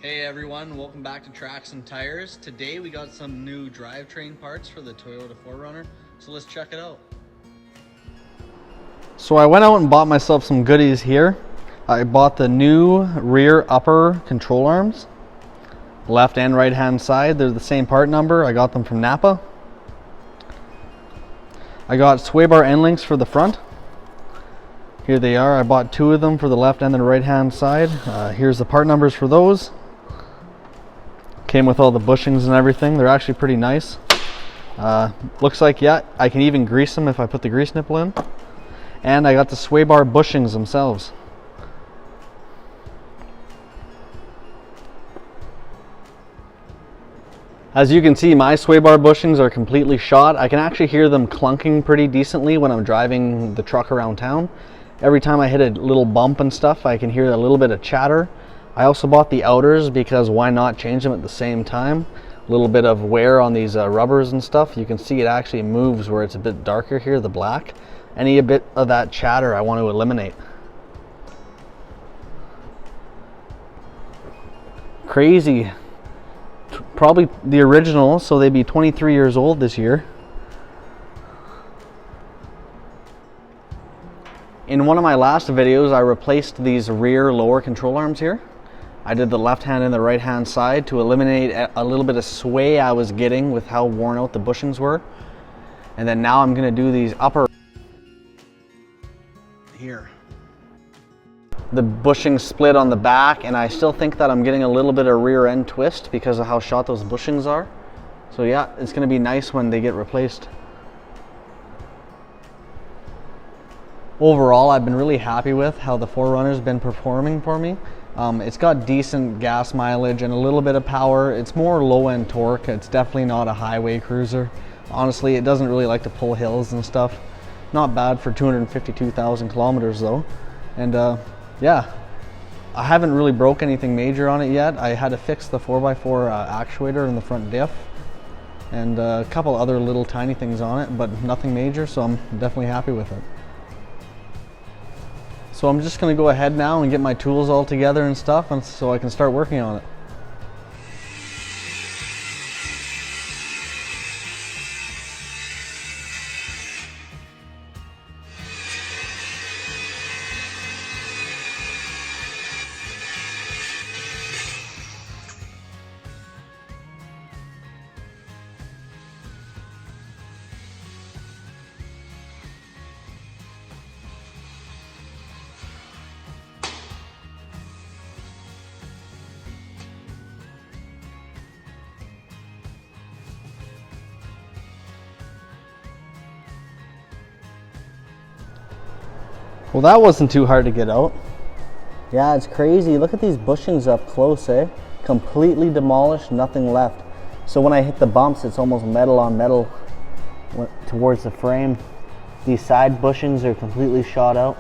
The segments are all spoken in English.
Hey everyone, welcome back to Tracks and Tires. Today we got some new drivetrain parts for the Toyota 4Runner, so let's check it out. So I went out and bought myself some goodies here. I bought the new rear upper control arms, left and right hand side. They're the same part number. I got them from Napa. I got sway bar end links for the front. Here they are. I bought two of them for the left and the right hand side. Here's the part numbers for those. Came with all the bushings and everything. They're actually pretty nice. Looks like, yeah, I can even grease them if I put the grease nipple in. And I got the sway bar bushings themselves. As you can see, my sway bar bushings are completely shot. I can actually hear them clunking pretty decently when I'm driving the truck around town. Every time I hit a little bump and stuff, I can hear a little bit of chatter. I also bought the outers because why not change them at the same time? A little bit of wear on these rubbers and stuff. You can see it actually moves where it's a bit darker here, the black. Any bit of that chatter I want to eliminate. Crazy. Probably the original, so they'd be 23 years old this year. In one of my last videos, I replaced these rear lower control arms here. I did the left hand and the right hand side to eliminate a little bit of sway I was getting with how worn out the bushings were. And then now I'm gonna do these upper here. The bushing split on the back, and I still think that I'm getting a little bit of rear end twist because of how short those bushings are. So yeah, it's gonna be nice when they get replaced. Overall, I've been really happy with how the 4Runner's been performing for me. It's got decent gas mileage and a little bit of power. It's more low-end torque. It's definitely not a highway cruiser. Honestly, it doesn't really like to pull hills and stuff. Not bad for 252,000 kilometers though. And yeah, I haven't really broke anything major on it yet. I had to fix the 4x4 actuator in the front diff and a couple other little tiny things on it, but nothing major, so I'm definitely happy with it. So I'm just going to go ahead now and get my tools all together and stuff, and so I can start working on it. Well, that wasn't too hard to get out. Yeah, it's crazy. Look at these bushings up close, eh? Completely demolished, nothing left. So when I hit the bumps, it's almost metal on metal towards the frame. These side bushings are completely shot out.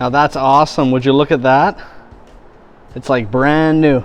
Now that's awesome. Would you look at that? It's like brand new.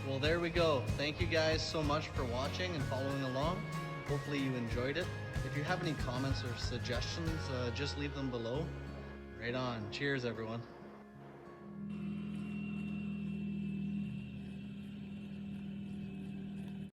Well, there we go. Thank you guys so much for watching and following along. Hopefully you enjoyed it. If you have any comments or suggestions, just leave them below. Right on. Cheers, everyone.